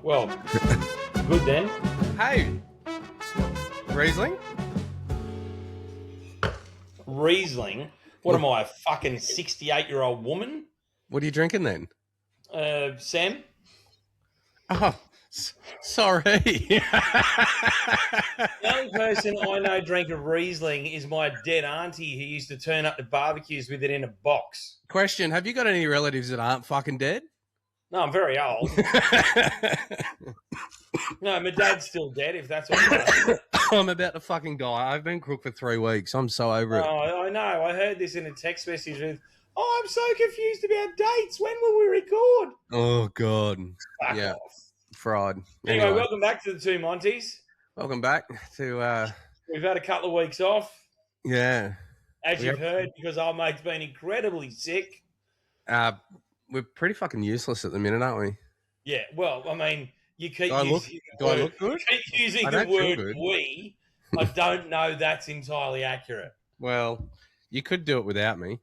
Well, good then. Hey, Riesling? Riesling? What am I, a fucking 68-year-old woman? What are you drinking then? Sam? Oh, sorry. The only person I know drink a Riesling is my dead auntie who used to turn up to barbecues with it in a box. Question, have you got any relatives that aren't fucking dead? No, I'm very old. No, my dad's still dead, if that's what you're asking. I'm about to fucking die. I've been crook for 3 weeks. I'm so over it. Oh, I know. I heard this in a text message with, I'm so confused about dates. When will we record? Oh, God. Fuck Yeah. off. Fraud. Anyway, welcome back to the Two Monties. Welcome back to, We've had a couple of weeks off, yeah. as you've heard, because our mate's been incredibly sick. We're pretty fucking useless at the minute, aren't we? Yeah, well, I mean, you keep Do I look good? You keep using I the don't feel word good. we. I don't know that's entirely accurate. Well, you could do it without me.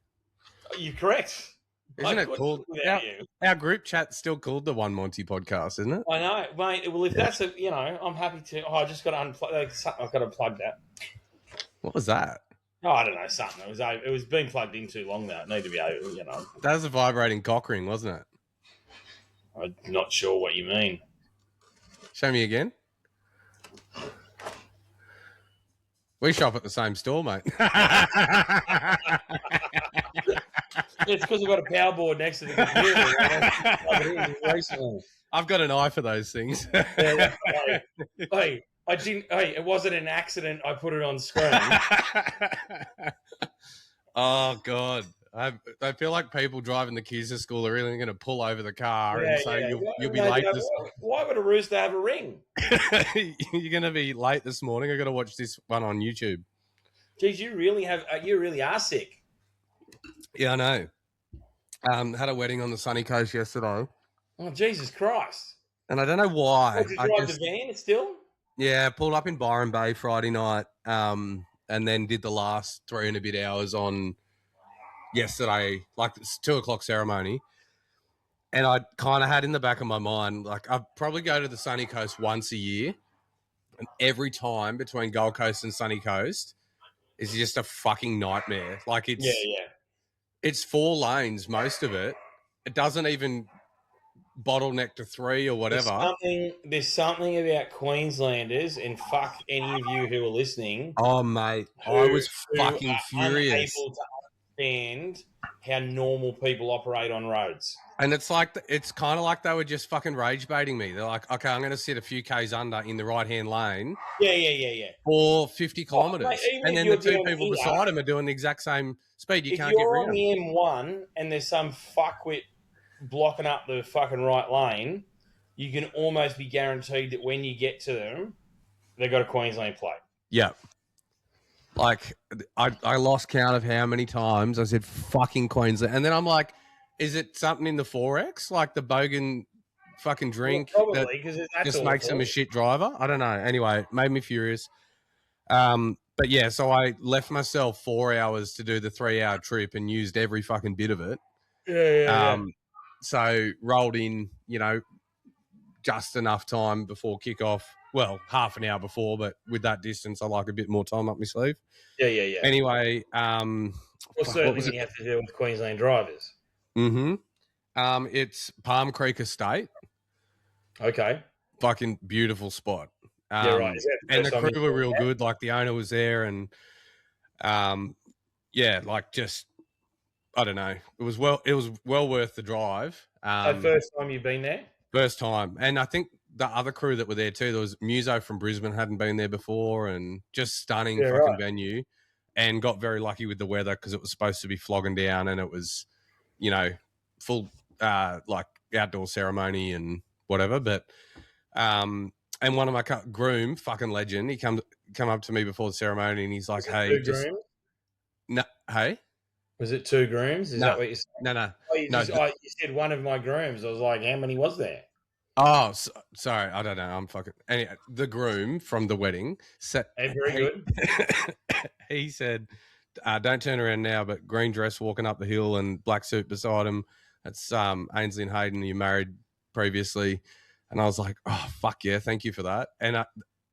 You're correct. Isn't I it couldn't called? without you. Our group chat's still called the One Monty Podcast, isn't it? I know, mate. Well, if that's a, I'm happy to. Oh, I just got to unplug. I've got to plug that. What was that? Oh, I don't know, something. It was being plugged in too long now. It needed to be over, That was a vibrating cock ring, wasn't it? I'm not sure what you mean. Show me again. We shop at the same store, mate. It's because I've got a power board next to the computer. I've got an eye for those things. Hey, I didn't. Hey, it wasn't an accident. I put it on screen. Oh, God. I feel like people driving the kids to school are really going to pull over the car and say you'll be late this morning. Why would a rooster have a ring? You're going to be late this morning. I've got to watch this one on YouTube. Geez, you really are sick. Yeah, I know. Had a wedding on the sunny coast yesterday. Oh, Jesus Christ. And I don't know why. Did you drive the van still? Yeah, pulled up in Byron Bay Friday night and then did the last 3 and a bit hours on yesterday, like it's 2 o'clock ceremony. And I kind of had in the back of my mind, like I probably go to the sunny coast once a year. And every time between Gold Coast and sunny coast is just a fucking nightmare. Like it's 4 lanes, most of it. It doesn't even bottleneck to 3 or whatever. There's something about Queenslanders, and fuck any of you who are listening. Oh, mate, I was fucking furious. Unable to understand how normal people operate on roads. And it's kind of like they were just fucking rage baiting me. They're like, okay, I'm going to sit a few Ks under in the right-hand lane. Yeah. For 50 kilometres. Mate, and then the 2 people beside them are doing the exact same speed. You can't get rid of them. If you're on the M1 and there's some fuckwit blocking up the fucking right lane, you can almost be guaranteed that when you get to them, they've got a Queensland plate. Yeah. Like, I lost count of how many times I said fucking Queensland. And then I'm like, is it something in the 4X? Like the bogan fucking drink probably, because that just makes him a shit driver? I don't know. Anyway, it made me furious. But yeah, so I left myself 4 hours to do the 3-hour trip and used every fucking bit of it. Yeah. So rolled in, just enough time before kickoff. Well, half an hour before, but with that distance, I like a bit more time up my sleeve. Yeah. Anyway, certainly you have to deal with Queensland drivers. Mm-hmm. It's Palm Creek Estate. Okay. Fucking beautiful spot. Yeah, right. And the crew were real good. Like the owner was there, and like just I don't know. It was well worth the drive. First time you've been there? First time, and I think the other crew that were there too. There was Muso from Brisbane, hadn't been there before, and just stunning venue. And got very lucky with the weather because it was supposed to be flogging down, and it was, full like outdoor ceremony and whatever. But and one of my groom, fucking legend, he come up to me before the ceremony, and he's like, "Hey, hey." Was it 2 grooms? Is that what you said? No. You said one of my grooms. I was like, how many was there? Oh, sorry. I don't know. I'm fucking... Anyway, the groom from the wedding said... Hey, very good. He said, don't turn around now, but green dress walking up the hill and black suit beside him. That's Ainsley and Hayden you married previously. And I was like, oh, fuck yeah, thank you for that. And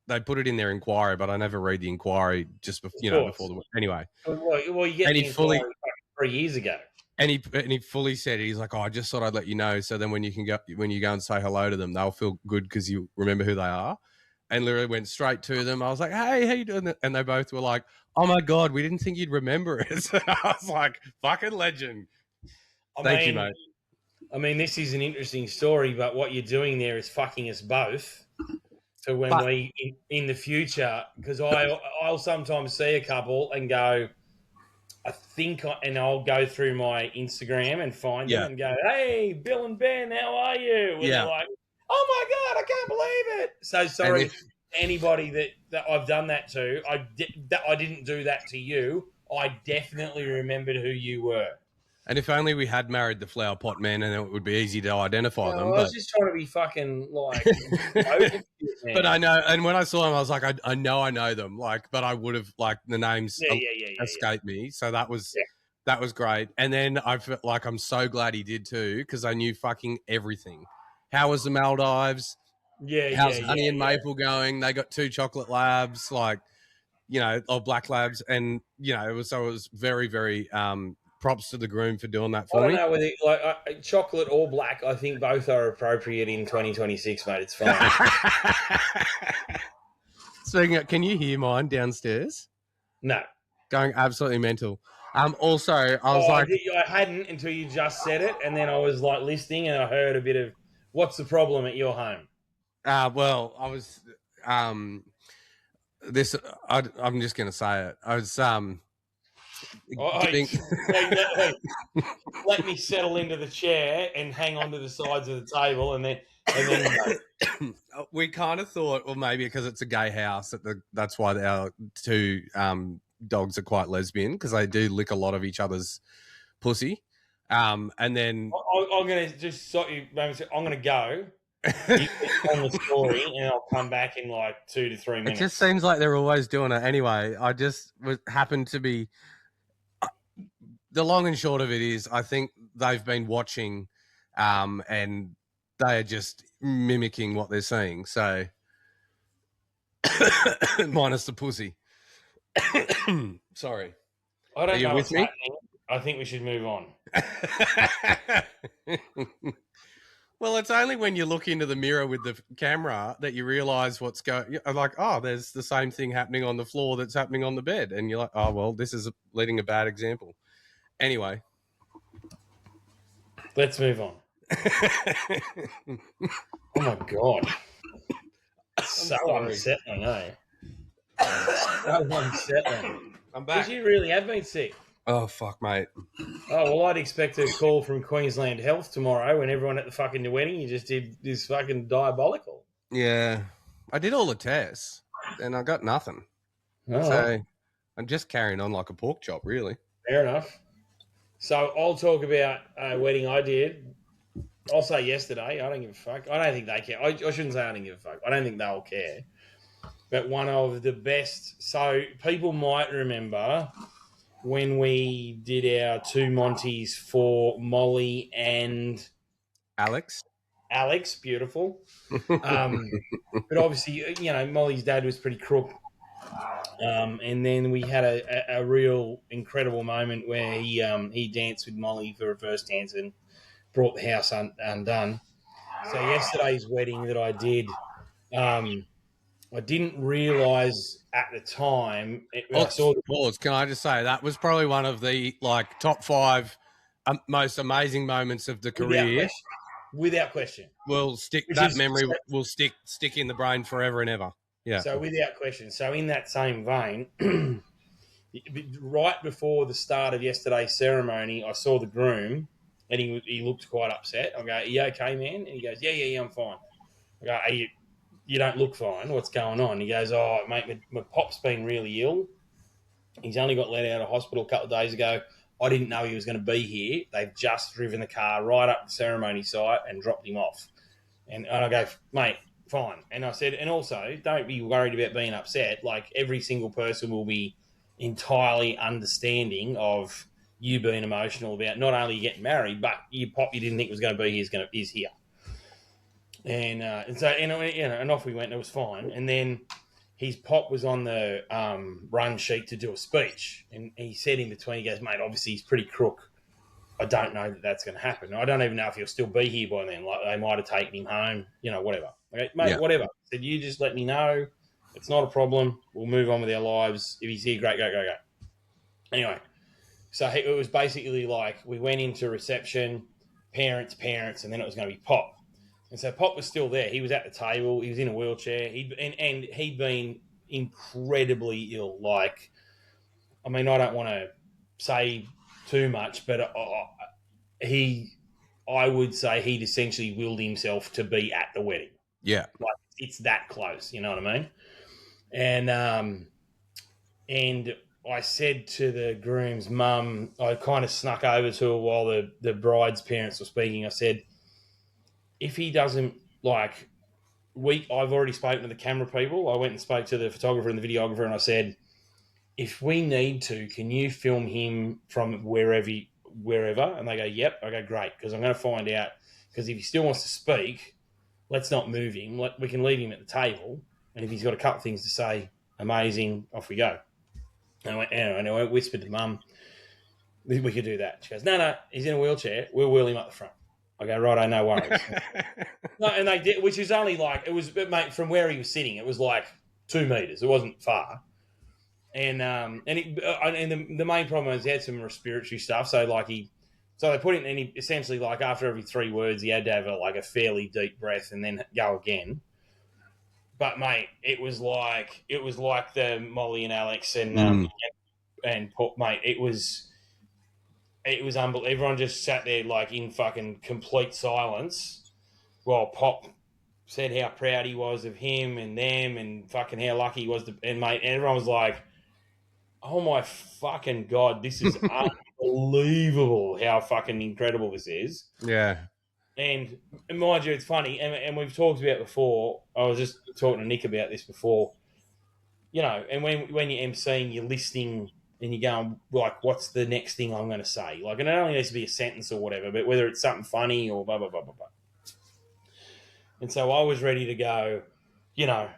they put it in their inquiry, but I never read the inquiry just before, before the anyway. Well, you get And the he fully inquiry 3 years ago. and he fully said it. He's like, oh, I just thought I'd let you know, so then when you go and say hello to them, they'll feel good because you remember who they are. And literally went straight to them. I was like, hey, how you doing? And they both were like, oh my God, we didn't think you'd remember it. I was like, fucking legend. Thank you, mate. I mean, this is an interesting story, but what you're doing there is fucking us both. So when we in the future, because I'll sometimes see a couple and go, I think, and I'll go through my Instagram and find them and go, hey, Bill and Ben, how are you? And they're like, oh my God, I can't believe it. So sorry, anybody that I've done that to. I didn't do that to you. I definitely remembered who you were. And if only we had married the flower pot man, and it would be easy to identify them. I was just trying to be fucking like. But I know, and when I saw them, I was like, I know them, like, but I would have like the names escaped me. So that was great. And then I felt like I'm so glad he did too, because I knew fucking everything. How was the Maldives? How's Honey and Maple going? They got 2 chocolate labs, like, or black labs, and it was very, very props to the groom for doing that for me. I don't know whether chocolate or black. I think both are appropriate in 2026, mate. It's fine. Speaking of, can you hear mine downstairs? No. Going absolutely mental. Also, I was like, I hadn't until you just said it, and then I was like listening, and I heard a bit of what's the problem at your home. Well, I was I'm just going to say it. I was let me settle into the chair and hang on to the sides of the table, and then we kind of thought, well, maybe because it's a gay house, that's why our 2 dogs are quite lesbian, because they do lick a lot of each other's pussy. And then I'm going to just stop you. I'm going to go. You on the story, and I'll come back in like 2 to 3 minutes. It just seems like they're always doing it anyway. I just happened to be. The long and short of it is, I think they've been watching, and they are just mimicking what they're seeing. So, minus the pussy. Sorry. I don't know what's happening. I think we should move on. Well, it's only when you look into the mirror with the camera that you realise what's going. Like, oh, there's the same thing happening on the floor that's happening on the bed, and you're like, oh, well, this is leading a bad example. Anyway, let's move on. Oh my God, so unsettling, eh? So unsettling. I'm back. Did you really have been sick? Oh, fuck, mate. Oh, well, I'd expect a call from Queensland Health tomorrow when everyone at the fucking wedding, you just did this fucking diabolical. Yeah. I did all the tests, and I got nothing. Oh. So I'm just carrying on like a pork chop, really. Fair enough. So I'll talk about a wedding I did. I'll say yesterday. I don't give a fuck. I don't think they care. I shouldn't say I don't give a fuck. I don't think they'll care. But one of the best. So people might remember when we did our 2 Monties for Molly and Alex, beautiful. But obviously, Molly's dad was pretty crook. And then we had a real incredible moment where he danced with Molly for a first dance and brought the house undone. So yesterday's wedding that I did, I didn't realise at the time. Pause. Can I just say that was probably one of the top 5 most amazing moments of the career. Without question. Memory will stick in the brain forever and ever. Yeah. So without question. So in that same vein, right before the start of yesterday's ceremony, I saw the groom, and he looked quite upset. I go, "Are you okay, man?" And he goes, "Yeah, I'm fine." I go, "You don't look fine. What's going on?" He goes, "Oh, mate, my pop's been really ill. He's only got let out of hospital a couple of days ago. I didn't know he was going to be here. They've just driven the car right up the ceremony site and dropped him off." And I go, "Mate, fine." And I said, "And also, don't be worried about being upset. Like, every single person will be entirely understanding of you being emotional about not only getting married, but your pop you didn't think was going to be here is here." And and off we went. It was fine. And then his pop was on the run sheet to do a speech, and he said in between, he goes, "Mate, obviously he's pretty crook. I don't know that that's going to happen. I don't even know if he'll still be here by then. Like they might have taken him home, whatever. Okay, mate, whatever." I said, "You just let me know. It's not a problem. We'll move on with our lives. If he's here, great, go." Anyway, so it was basically like we went into reception, parents, and then it was going to be Pop. And so Pop was still there. He was at the table. He was in a wheelchair. He'd been incredibly ill. Like, I mean, I don't want to say too much, but I would say he'd essentially willed himself to be at the wedding. Yeah. Like, it's that close, you know what I mean? And I said to the groom's mum, I kind of snuck over to her while the bride's parents were speaking. I said, if he doesn't, like, I've already spoken to the camera people. I went and spoke to the photographer and the videographer, and I said, if we need to, can you film him from wherever? And they go, yep. I go, great, because I'm going to find out, because if he still wants to speak, let's not move him. We can leave him at the table, and if he's got a couple of things to say, amazing, off we go. And I whispered to Mum, we could do that. She goes, no, he's in a wheelchair. We'll wheel him up the front. I go, righto, no worries. No, and they did, which is only like, mate, from where he was sitting, it was like 2 meters. It wasn't far. And the main problem is he had some respiratory stuff. So they put in, and he essentially, like, after every 3 words, he had to have a fairly deep breath and then go again. But mate, it was like the Molly and Alex and Pop, mate. It was unbelievable. Everyone just sat there like in fucking complete silence while Pop said how proud he was of him and them and fucking how lucky he was and everyone was like, oh my fucking God, this is unbelievable how fucking incredible this is. Yeah. And mind you, it's funny, and we've talked about it before. I was just talking to Nick about this before. And when you're emceeing, you're listening and you're going, like, what's the next thing I'm going to say? Like, and it only needs to be a sentence or whatever, but whether it's something funny or blah, blah, blah, blah, blah. And so I was ready to go, how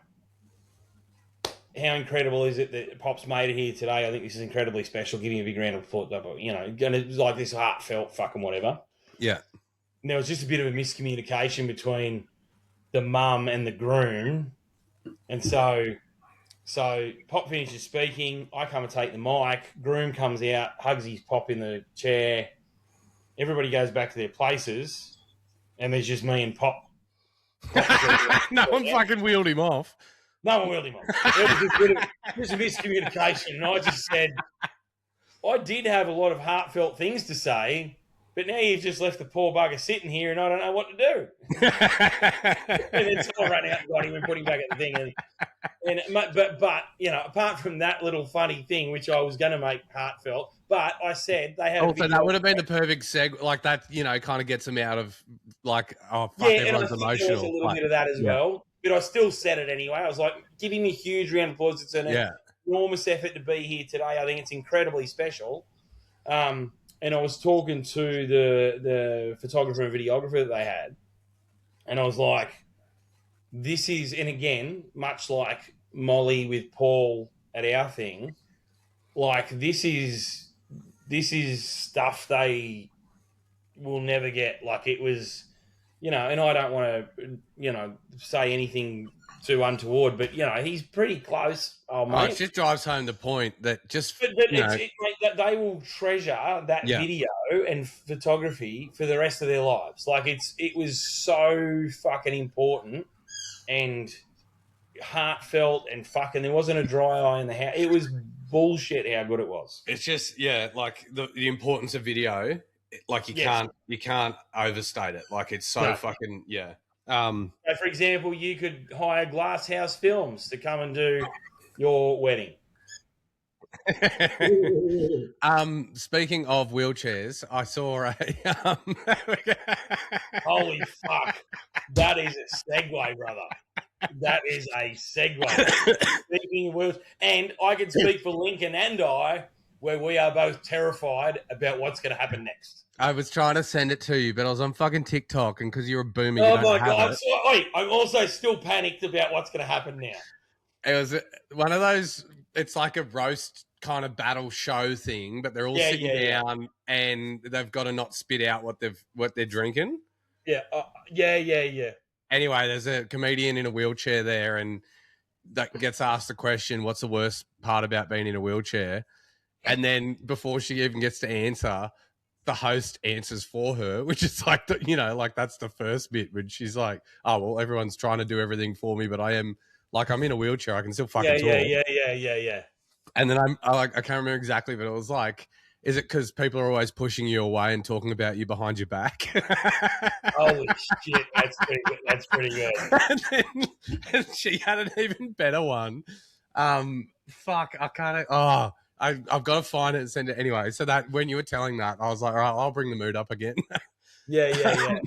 incredible is it that Pop's made it here today? I think this is incredibly special. Give him a big round of applause. Like this heartfelt fucking whatever. Yeah. And there was just a bit of a miscommunication between the mum and the groom. And so Pop finishes speaking. I come and take the mic. Groom comes out, hugs his Pop in the chair. Everybody goes back to their places. And there's just me and Pop. No one fucking wheeled him off. No one wheeled him off. It was a miscommunication. And I just said, I did have a lot of heartfelt things to say, but now you've just left the poor bugger sitting here and I don't know what to do. And then so I ran out and got him and put him back at the thing. But apart from that little funny thing, which I was going to make heartfelt, but I said they had. Also, that would have been the perfect segue. Like that, kind of gets them out of like, oh fuck, everyone's emotional. There was a little bit of that as well. But I still said it anyway. I was like, give him a huge round of applause. It's an enormous effort to be here today. I think it's incredibly special. And I was talking to the photographer and videographer that they had. And I was like, this is, and again, much like Molly with Paul at our thing, like this is stuff they will never get. Like it was, and I don't want to, say anything too untoward, but he's pretty close. Oh, mate. It just drives home the point that just, that they will treasure that video and photography for the rest of their lives. Like it was so fucking important and heartfelt and fucking. There wasn't a dry eye in the house. It was bullshit how good it was. It's just like the importance of video. Like you can't overstate it. Like it's so fucking So for example, you could hire Glasshouse Films to come and do your wedding. Speaking of wheelchairs, I saw a holy fuck. That is a segue, brother. That is a segue. Speaking of wheels, and I can speak for Lincoln and I. where we are both terrified about what's going to happen next. I was trying to send it to you, but I was on fucking TikTok, and because you're a boomer, you Oh don't my have God. it. I'm also still panicked about what's going to happen now. It was one of those, it's like a roast kind of battle show thing, but they're all sitting down and they've got to not spit out what they're drinking. Yeah. Yeah. Anyway, there's a comedian in a wheelchair there, and that gets asked the question, what's the worst part about being in a wheelchair? And then before she even gets to answer, the host answers for her, which is like, like that's the first bit when she's like, oh, well, everyone's trying to do everything for me, but I'm in a wheelchair. I can still fucking talk. Yeah. And then I can't remember exactly, but it was like, is it because people are always pushing you away and talking about you behind your back? Holy shit, that's pretty good. And she had an even better one. Fuck, I can't. I've got to find it and send it anyway. So that when you were telling that, I was like, all right, I'll bring the mood up again. Yeah.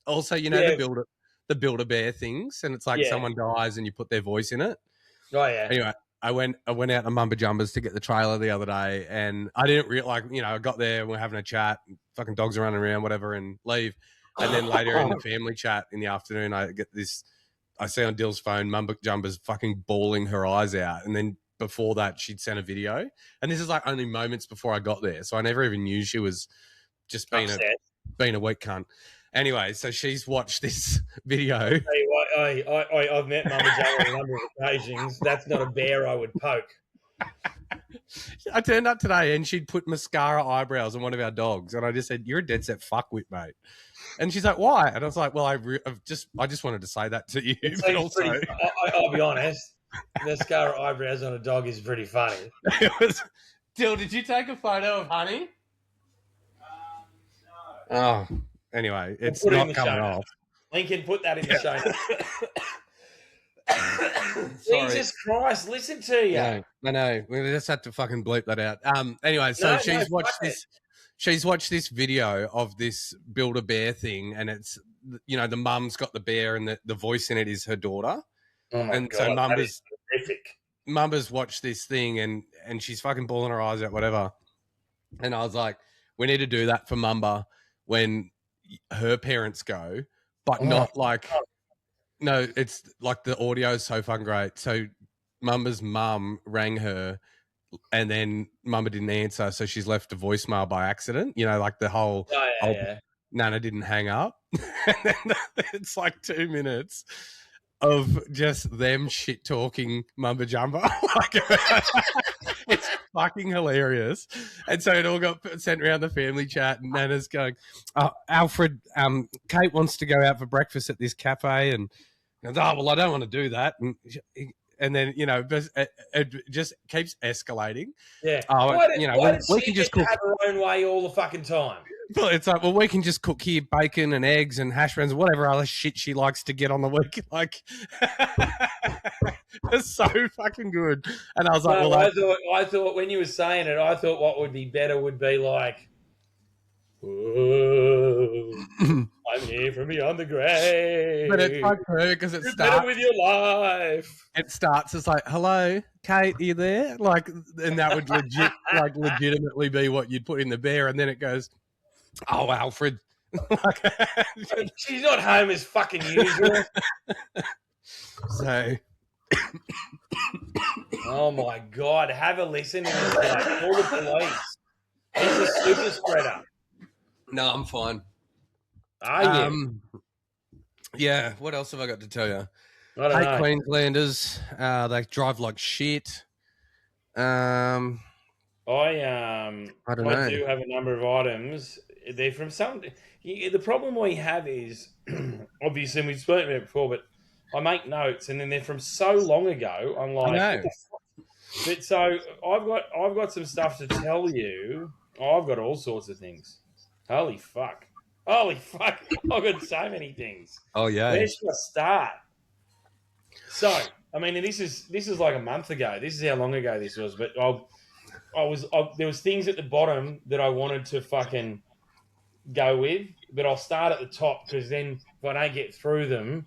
Also, the Build-A-Bear things, and it's like someone dies and you put their voice in it. Oh yeah. Anyway, I went out to Mumba Jumbas to get the trailer the other day, and I didn't I got there and we're having a chat, fucking dogs are running around, whatever, and leave. And then later in the family chat in the afternoon, I see on Dill's phone, Mumba Jumbas fucking bawling her eyes out. And then before that, she'd sent a video. And this is like only moments before I got there. So I never even knew she was just being a weak cunt. Anyway, so she's watched this video. I've met Mama Jumba on a number of occasions. That's not a bear I would poke. I turned up today and she'd put mascara eyebrows on one of our dogs. And I just said, you're a dead set fuckwit, mate. And she's like, why? And I was like, well, I just wanted to say that to you. But also, I'll be honest, mascara eyebrows on a dog is pretty funny. Dill, did you take a photo of Honey? No. Oh, anyway, it's not coming off. Lincoln, put that in the show notes. Jesus Christ, listen to you. I know. We just had to fucking bleep that out. Anyway, so she's watched this video of this Build-A-Bear thing, and it's, the mum's got the bear and the voice in it is her daughter. Oh my and God, so horrific. Mumba's watched this thing and she's fucking bawling her eyes out, whatever. And I was like, we need to do that for Mumba when her parents go, but not like, no, it's like the audio is so fucking great. So Mumba's mum rang her and then Mumba didn't answer. So she's left a voicemail by accident, like the whole, Nana didn't hang up. And then it's like 2 minutes of just them shit talking Mumba Jumba. It's fucking hilarious. And so it all got sent around the family chat, and Nana's going, Alfred, Kate wants to go out for breakfast at this cafe, and goes, oh, well, I don't want to do that. And then, it just keeps escalating. Yeah. We can just cook have her own way all the fucking time. Well, it's like, well, we can just cook here bacon and eggs and hash browns, whatever other shit she likes to get on the week. Like, it's so fucking good. And I was like, I thought when you were saying it, I thought what would be better would be like, I'm here from beyond the grave. But it's like her because it You're starts better with your life. It starts as like, hello, Kate, are you there? Like, and that would legitimately be what you'd put in the bear, and then it goes, oh, Alfred. She's not home as fucking usual. So, oh my God, have a listen to this guy. Call the police. He's a super spreader. No, I'm fine. Are you? Yeah. What else have I got to tell you? I don't know. Queenslanders. They drive like shit. I don't know. I do have a number of items. They're from some. The problem we have is, obviously, and we've spoken about it before, but I make notes, and then they're from so long ago. I'm like, I know. But so I've got some stuff to tell you. I've got all sorts of things. Holy fuck! I've got so many things. Oh yeah. Where should I start? So, I mean, this is like a month ago. This is how long ago this was. But there was things at the bottom that I wanted to fucking go with, but I'll start at the top because then if I don't get through them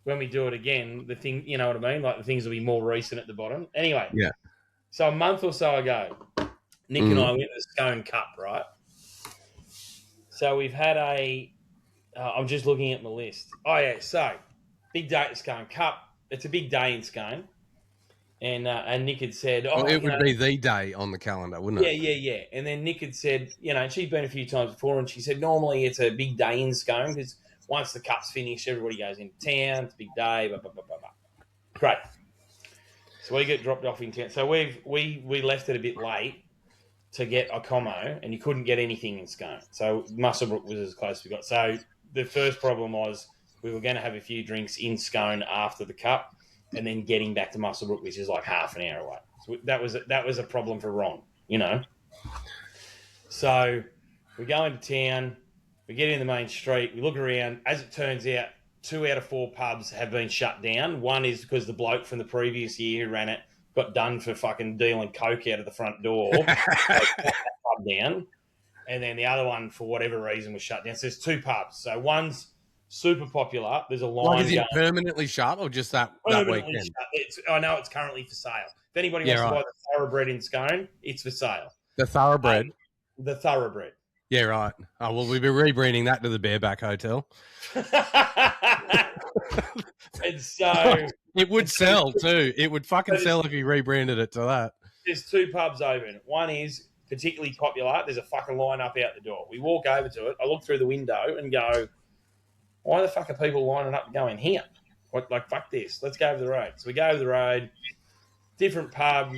when we do it again, the thing, you know what I mean? Like the things will be more recent at the bottom. Anyway. Yeah. So a month or so ago, Nick and I went to the Scone Cup, right? So we've had I'm just looking at my list. Oh, yeah. So, big day at the Scone Cup. It's a big day in Scone. And Nick had said, well, it would be the day on the calendar, wouldn't it? Yeah. And then Nick had said, and she'd been a few times before, and she said, normally it's a big day in Scone because once the cup's finished, everybody goes into town. It's a big day, blah, blah, blah, blah, blah. Great. So we get dropped off in town. So we left it a bit late to get a commo, and you couldn't get anything in Scone. So Muswellbrook was as close as we got. So the first problem was we were going to have a few drinks in Scone after the cup, and then getting back to Muswellbrook, which is like half an hour away. So that was a problem for Ron, So we go into town, we get in the main street, we look around. As it turns out, 2 out of 4 pubs have been shut down. One is because the bloke from the previous year who ran it got done for fucking dealing coke out of the front door. So pub down. And then the other one, for whatever reason, was shut down. So there's 2 pubs. So one's super popular. There's a line. Like, is it permanently shut or just that weekend? I know it's currently for sale. If anybody wants to buy the thoroughbred in Scone, it's for sale. The thoroughbred? The thoroughbred. Yeah, right. Oh, well, we'll be rebranding that to the Bareback Hotel. And so it would sell too. It would fucking sell if you rebranded it to that. There's 2 pubs open. One is particularly popular. There's a fucking line up out the door. We walk over to it. I look through the window and go, why the fuck are people lining up going here? Fuck this. Let's go over the road. So we go over the road, different pub,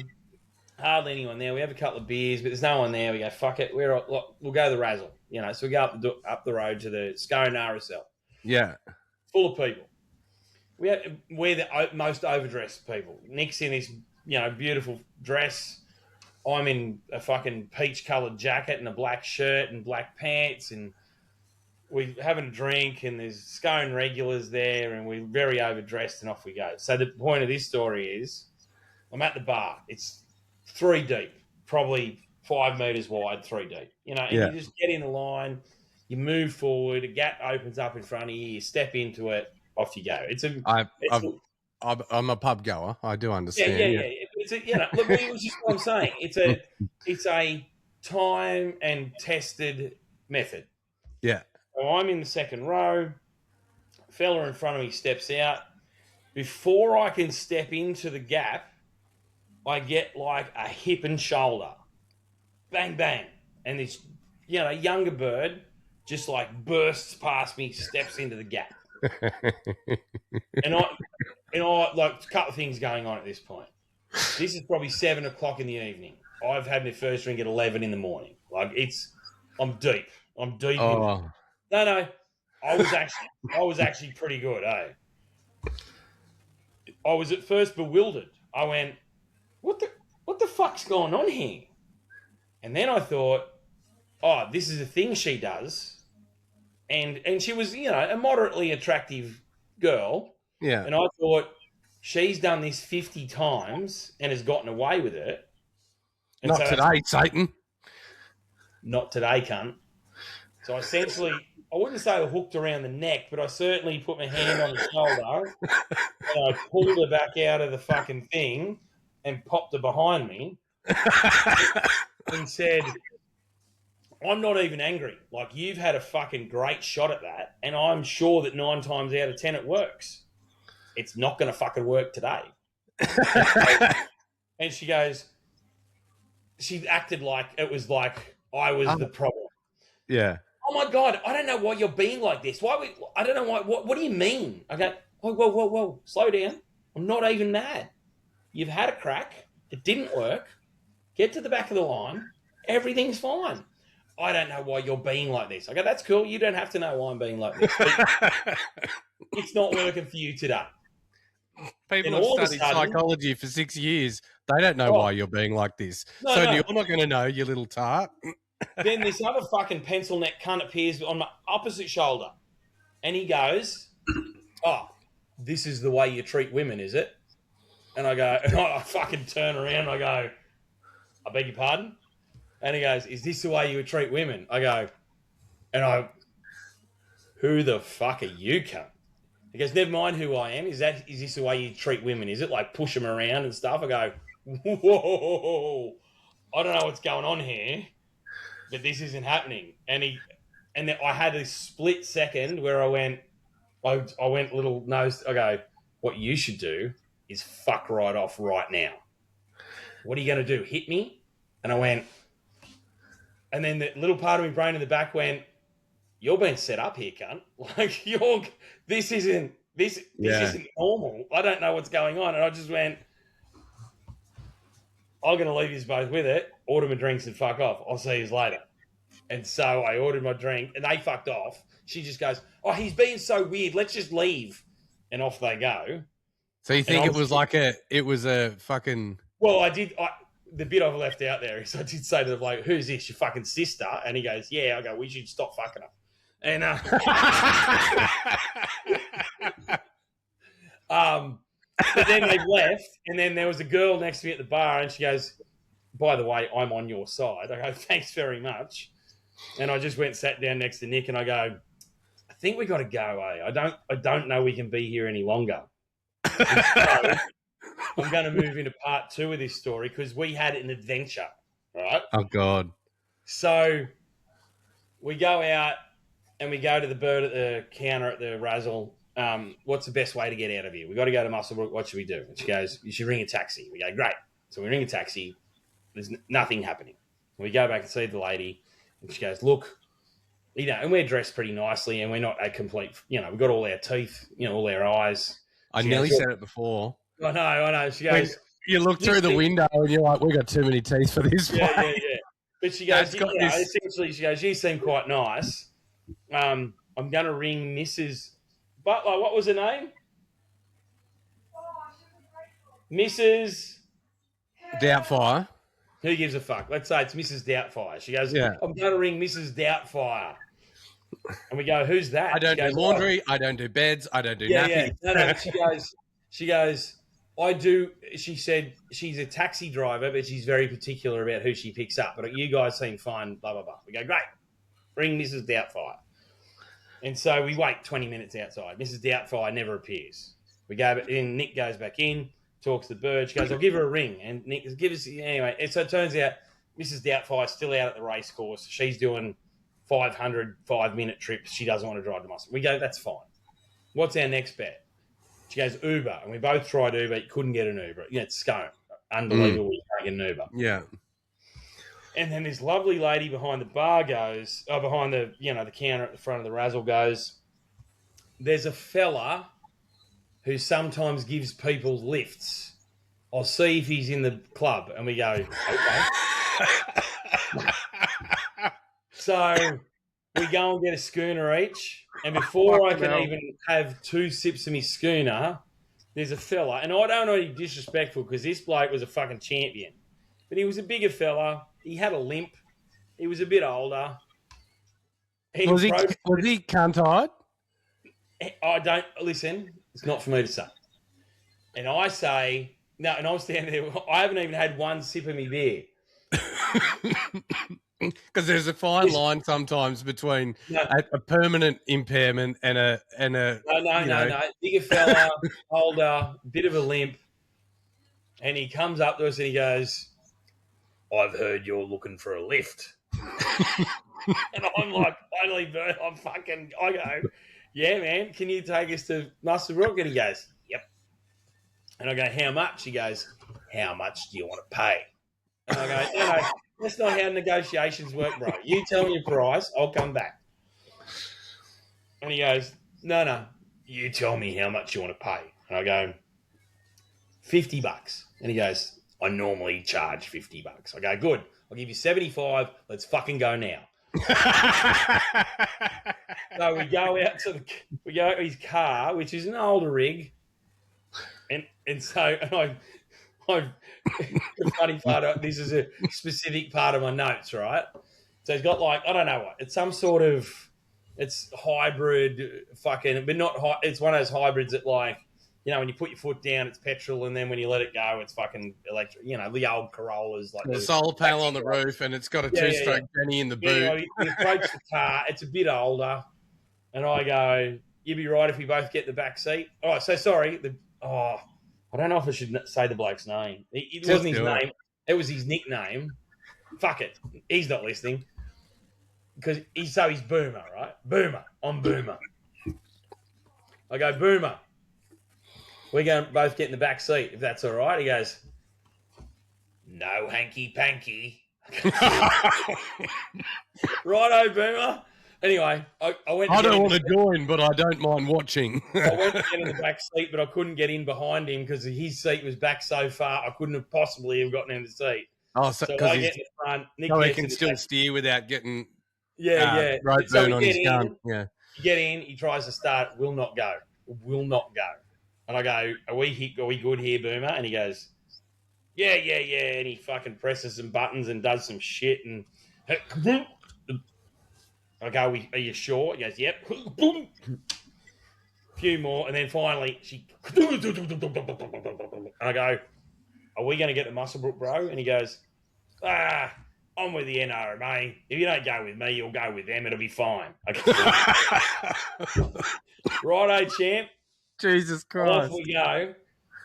hardly anyone there. We have a couple of beers, but there's no one there. We go, fuck it. We'll go to the Razzle. So we go up the road to the Scone RSL. Yeah. Full of people. We're the most overdressed people. Nick's in this, beautiful dress. I'm in a fucking peach-coloured jacket and a black shirt and black pants, and we're having a drink, and there's Scone regulars there, and we're very overdressed, and off we go. So the point of this story is I'm at the bar. It's 3 deep, probably 5 metres wide, 3 deep. And you just get in the line, you move forward, a gap opens up in front of you, you step into it, off you go. I'm a pub goer. I do understand. Yeah. Look, it was just what I'm saying. It's a time and tested method. Yeah. So I'm in the second row. A fella in front of me steps out. Before I can step into the gap, I get like a hip and shoulder. Bang, bang. And this, younger bird just like bursts past me, steps into the gap. and I like a couple of things going on at this point. This is probably 7 o'clock in the evening. I've had my first drink at 11 in the morning. Like I'm deep. No. I was actually pretty good, eh? I was at first bewildered. I went, what the fuck's going on here? And then I thought, oh, this is a thing she does. And she was, a moderately attractive girl. Yeah. And I thought, she's done this 50 times and has gotten away with it. And Not today, Satan. Not today, cunt. So essentially, I wouldn't say I hooked around the neck, but I certainly put my hand on the shoulder and I pulled her back out of the fucking thing and popped her behind me and said, I'm not even angry. Like, you've had a fucking great shot at that, and I'm sure that 9 times out of 10 it works. It's not going to fucking work today. And she goes, she acted like it was like I was the problem. Yeah. Oh my God, I don't know why you're being like this. I don't know why. What do you mean? I go, whoa, slow down. I'm not even mad. You've had a crack. It didn't work. Get to the back of the line. Everything's fine. I don't know why you're being like this. I go, that's cool. You don't have to know why I'm being like this. It's not working for you today. People have studied psychology for 6 years. They don't know why you're being like this. No. You're not going to know, you little tart. Then this other fucking pencil neck cunt appears on my opposite shoulder. And he goes, oh, this is the way you treat women, is it? And I go, and I fucking turn around and I go, I beg your pardon? And he goes, is this the way you would treat women? I go, who the fuck are you, cunt? He goes, never mind who I am. Is this the way you treat women? Is it like push them around and stuff? I go, whoa. I don't know what's going on here, but this isn't happening. And then I had a split second where I went a little nose. I go, what you should do is fuck right off right now. What are you going to do? Hit me? And I went, and then the little part of my brain in the back went, you're being set up here, cunt. Like this isn't normal. I don't know what's going on. And I just went, I'm going to leave you both with it, order my drinks and fuck off. I'll see you later. And so I ordered my drink and they fucked off. She just goes, oh, he's being so weird. Let's just leave. And off they go. So you think it was a fucking... Well, the bit I've left out there is I did say to the bloke, who's this, your fucking sister? And he goes, yeah. I go, we should stop fucking her. And but then they left, and then there was a girl next to me at the bar, and she goes, by the way, I'm on your side. I go, thanks very much. And I just went and sat down next to Nick, and I go, I think we got to go, eh? I don't know we can be here any longer. So I'm going to move into part 2 of this story because we had an adventure, right? Oh, God. So we go out and we go to the bird at the counter at the Razzle. What's the best way to get out of here? We got to go to Muswellbrook. What should we do? And she goes, you should ring a taxi. We go, great. So we ring a taxi. There's nothing happening. We go back and see the lady, and she goes, look, and we're dressed pretty nicely, and we're not a complete, we've got all our teeth, all our eyes. I nearly said it before. I know. She goes, you look through the window and you're like, we got too many teeth for this. Yeah. But she goes, essentially, she goes, you seem quite nice. I'm going to ring Mrs. Butler. What was her name? Mrs. Doubtfire. Who gives a fuck? Let's say it's Mrs. Doubtfire. She goes, yeah. I'm going to ring Mrs. Doubtfire. And we go, who's that? I don't do laundry. I don't do beds. I don't do nappies. Yeah. No. She goes, I do. She said she's a taxi driver, but she's very particular about who she picks up. But you guys seem fine, blah, blah, blah. We go, great. Ring Mrs. Doubtfire. And so we wait 20 minutes outside. Mrs. Doubtfire never appears. We go in. Nick goes back in, talks to the bird. She goes, I'll give her a ring. And Nick goes, give us... Anyway, and so it turns out Mrs. Doubtfire's still out at the race course. She's doing 500 5-minute trips. She doesn't want to drive to Muscle. We go, that's fine. What's our next bet? She goes, Uber. And we both tried Uber. You couldn't get an Uber. It's Scone. Unbelievable. You can't get an Uber. Yeah. And then this lovely lady behind the bar goes, behind the, the counter at the front of the Razzle goes, there's a fella who sometimes gives people lifts. I'll see if he's in the club. And we go, okay. So we go and get a schooner each. And before I can even have 2 sips of my schooner, there's a fella. And I don't want to be disrespectful because this bloke was a fucking champion. But he was a bigger fella. He had a limp. He was a bit older. Was he cunt-eyed? I don't... Listen, it's not for me to say. And I say... No, and I'm standing there. I haven't even had 1 sip of me beer. Because there's a fine line sometimes between a permanent impairment and a No. Bigger fella, older, bit of a limp. And he comes up to us and he goes, I've heard you're looking for a lift. And I'm like, finally, Bert, I go, yeah, man, can you take us to Muswellbrook? And he goes, yep. And I go, how much? He goes, how much do you want to pay? And I go, no, that's not how negotiations work, bro. You tell me your price, I'll come back. And he goes, no, you tell me how much you want to pay. And I go, $50. And he goes, I normally charge $50. I go, good. I'll give you 75. Let's fucking go now. So we go out to his car, which is an older rig, and the funny part of this is a specific part of my notes, right? So he's got I don't know what, it's some sort of, it's hybrid fucking, but not high. It's one of those hybrids that when you put your foot down, it's petrol, and then when you let it go, it's fucking electric. The old Corollas, the solar panel on the roof, and it's got a 2-stroke Jenny in the boot. You approach the car; it's a bit older, and I go, "You'd be right if we both get the back seat." Oh, so sorry. I don't know if I should say the bloke's name. It wasn't his name; it was his nickname. Fuck it. He's not listening. Because he's Boomer, right? Boomer. I'm Boomer. I go, Boomer. We're going to both get in the back seat, if that's all right. He goes, no, Hanky Panky. Righto, Boomer. Anyway, I went. I don't want to join, but I don't mind watching. I went to get in the back seat, but I couldn't get in behind him because his seat was back so far. I couldn't have possibly have gotten in the seat. Oh, so I get in the front. Nick so he can still steer without getting road so burn on his gun. Yeah. You get in. He tries to start. Will not go. Will not go. And I go, are we good here, Boomer? And he goes, yeah. And he fucking presses some buttons and does some shit. And I go, are you sure? He goes, yep. Few more. And then finally, and I go, are we going to get the Muswellbrook, bro? And he goes, I'm with the NRMA. If you don't go with me, you'll go with them. It'll be fine. Righto, champ. Jesus Christ. Off we go.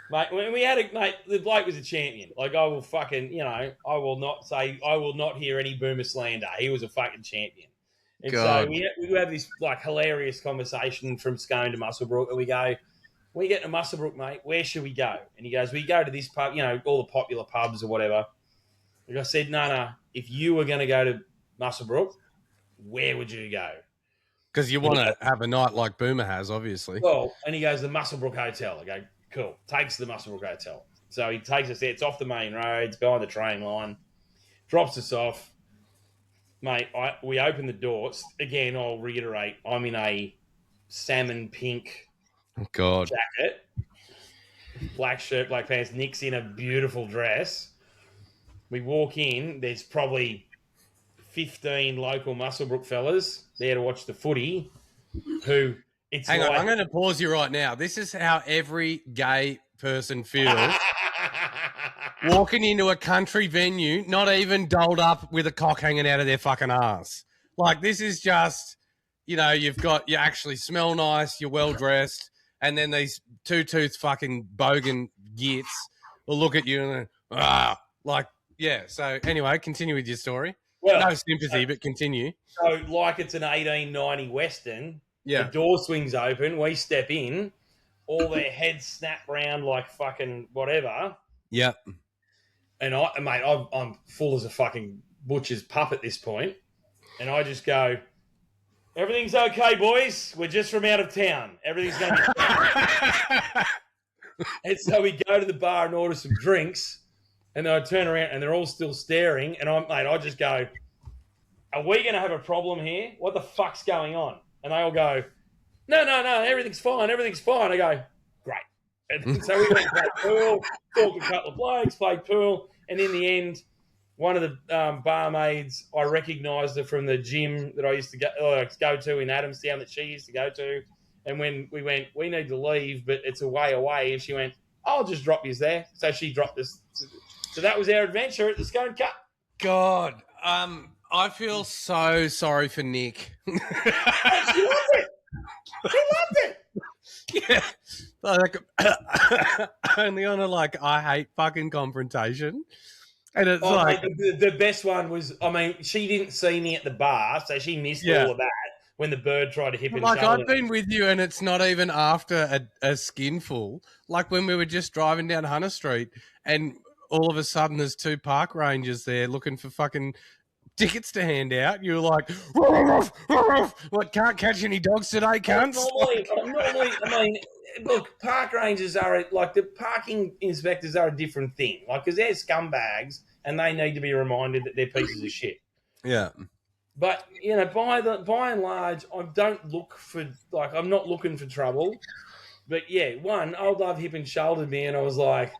Mate, when we had the bloke was a champion. Like, I will fucking, I will not hear any Boomer slander. He was a fucking champion. And God. so we have this, like, hilarious conversation from Scone to Muswellbrook, and we go, when we get to Muswellbrook, mate, where should we go? And he goes, we go to this pub, all the popular pubs or whatever. And I said, no, if you were going to go to Muswellbrook, where would you go? Because you want to have a night like Boomer has, obviously. Well, and he goes, the Muswellbrook Hotel. I go, cool. Takes the Muswellbrook Hotel. So he takes us there. It's off the main road. It's behind the train line. Drops us off. Mate, we open the doors. Again, I'll reiterate, I'm in a salmon pink jacket. Black shirt, black pants. Nick's in a beautiful dress. We walk in. There's probably 15 local Muswellbrook fellas there to watch the footy. Hang on, I'm going to pause you right now. This is how every gay person feels walking into a country venue, not even dolled up with a cock hanging out of their fucking ass. Like, this is just, you actually smell nice, you're well dressed, and then these two-toothed fucking bogan gits will look at you and so anyway, continue with your story. Well, no sympathy, but continue. So, like it's an 1890 Western, the door swings open, we step in, all their heads snap round like fucking whatever. Yep. And I'm full as a fucking butcher's pup at this point. And I just go, everything's okay, boys. We're just from out of town. Everything's going to be fine. And so we go to the bar and order some drinks. And then I turn around and they're all still staring. And I just go, are we going to have a problem here? What the fuck's going on? And they all go, no, everything's fine. Everything's fine. I go, great. And so we went to play pool, talked to a couple of blokes, played pool. And in the end, one of the barmaids, I recognised her from the gym that I used to go to in Adamstown that she used to go to. And when we went, we need to leave, but it's a way away. And she went, I'll just drop you there. So she dropped us. So that was our adventure at the Scone Cup. God, I feel so sorry for Nick. She loved it. She loved it. Yeah. Like, only on I hate fucking confrontation. And it's mate, the best one was, she didn't see me at the bar, so she missed all of that when the bird tried to hip and shoulder. I've been with you, and it's not even after a skinful. Like when we were just driving down Hunter Street, and all of a sudden there's two park rangers there looking for fucking tickets to hand out. You're like, what, can't catch any dogs today, cunts? Normally, look, park rangers are the parking inspectors are a different thing. Because they're scumbags and they need to be reminded that they're pieces of shit. Yeah. But, by and large, I don't look for, I'm not looking for trouble. But yeah, old love hip and shouldered me and I was like,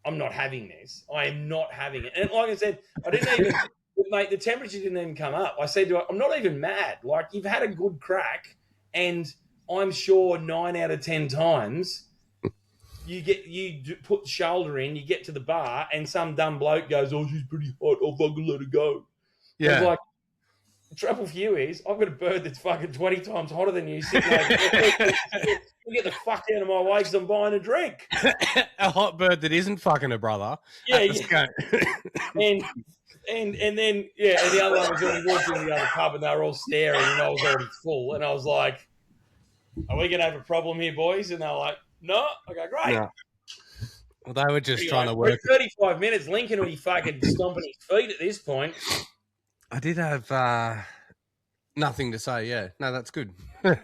I'm not having this. I am not having it. And like I said, I didn't even... Mate, the temperature didn't even come up. I said to her, I'm not even mad. You've had a good crack, and I'm sure 9 out of 10 times you put the shoulder in, you get to the bar, and some dumb bloke goes, oh, she's pretty hot. I'll fucking let her go. Yeah. The trouble for you is I've got a bird that's fucking 20 times hotter than you. Sitting over there. You get the fuck out of my way because I'm buying a drink. A hot bird that isn't fucking a brother. Yeah, at the yeah. And then and the other one was already walked into the other pub and they were all staring and I was already full and I was like, "Are we gonna have a problem here, boys?" And they were like, "No." I go, "Great." No. Well, they were just trying to we're work. 35 minutes. Lincoln will be fucking stomping his feet at this point. I did have nothing to say. Yeah, no, that's good. No,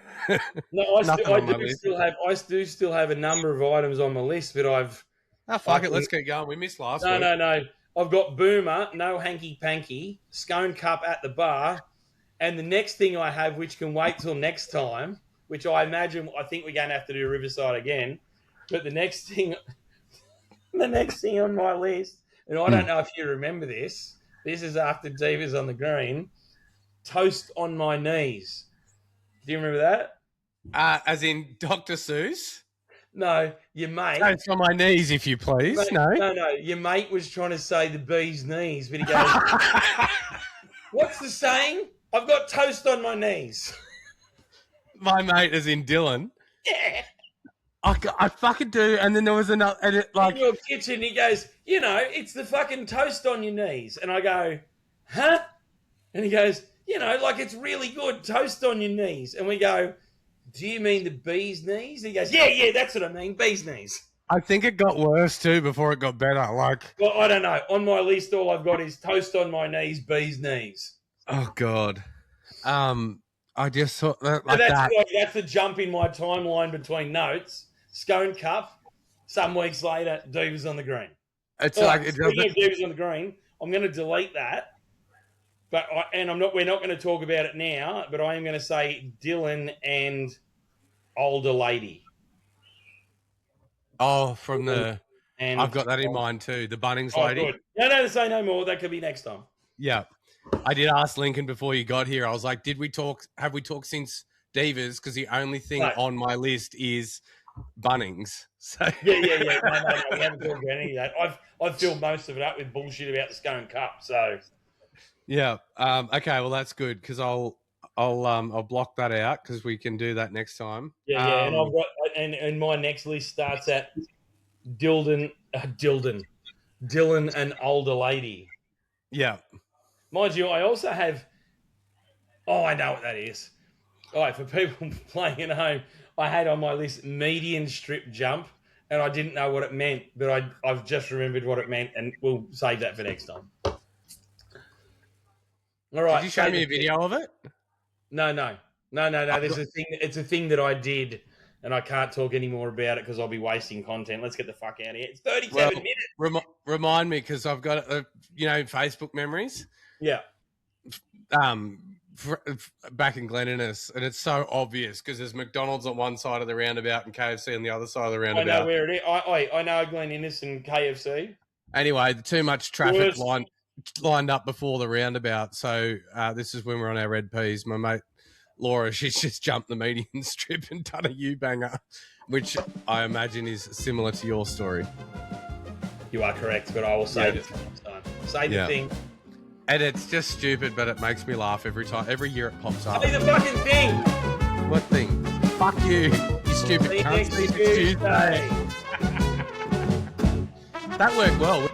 I do still have a number of items on my list, but I've. Oh, fuck it, let's get going. We missed last week. No. I've got Boomer, no Hanky Panky, Scone Cup at the bar, and the next thing I have, which can wait till next time, which I think we're going to have to do Riverside again, but the next thing on my list, and I don't know if you remember this is after Divas on the Green, toast on my knees. Do you remember that? As in Dr. Seuss? No, your mate. Toast on my knees, if you please. Mate, no. Your mate was trying to say the bee's knees, but he goes, "What's the saying? I've got toast on my knees." My mate, as in Dylan. Yeah. I fucking do. And then there was another, and it, like, in your kitchen, he goes, it's the fucking toast on your knees. And I go, "Huh?" And he goes, like it's really good, toast on your knees. And we go, "Do you mean the bee's knees?" And he goes, yeah, that's what I mean, bee's knees. I think it got worse too before it got better. Like, well, I don't know. On my list, all I've got is toast on my knees, bee's knees. Oh God. I just thought that, like that. That's the jump in my timeline between notes. Scone Cup. Some weeks later, Divas on the Green. It's like Divas on the Green. I'm going to delete that. But we're not going to talk about it now. But I am going to say Dylan and older lady. Oh, from the. And I've got that in mind too. The Bunnings lady. Good. No, say no more. That could be next time. Yeah. I did ask Lincoln before you got here. I was like, have we talked since Divas? Because the only thing on my list is Bunnings. So Yeah. No, we haven't talked about any of that. I've filled most of it up with bullshit about the Scone Cup. So yeah. Okay. Well, that's good because I'll block that out because we can do that next time. Yeah. And I've got and my next list starts at Dylan and older lady. Yeah. Mind you, I also have. Oh, I know what that is. All right, for people playing at home, I had on my list median strip jump, and I didn't know what it meant, but I've just remembered what it meant, and we'll save that for next time. All right. Did you show me a video of it? No. There's a thing. It's a thing that I did, and I can't talk any more about it because I'll be wasting content. Let's get the fuck out of here. It's 37 minutes. Remind me because I've got Facebook memories. Yeah. Back in Glen Innes, and it's so obvious because there's McDonald's on one side of the roundabout and KFC on the other side of the roundabout. I know where it is. I know Glen Innes and KFC. Anyway, too much traffic lined up before the roundabout. So this is when we're on our red peas. My mate Laura, she's just jumped the median strip and done a U-banger, which I imagine is similar to your story. You are correct, but I will save it for next time. Say the thing. And it's just stupid, but it makes me laugh every time. Every year it pops up. Say the fucking thing. What thing? Fuck you, you stupid cunt. Tuesday. That worked well.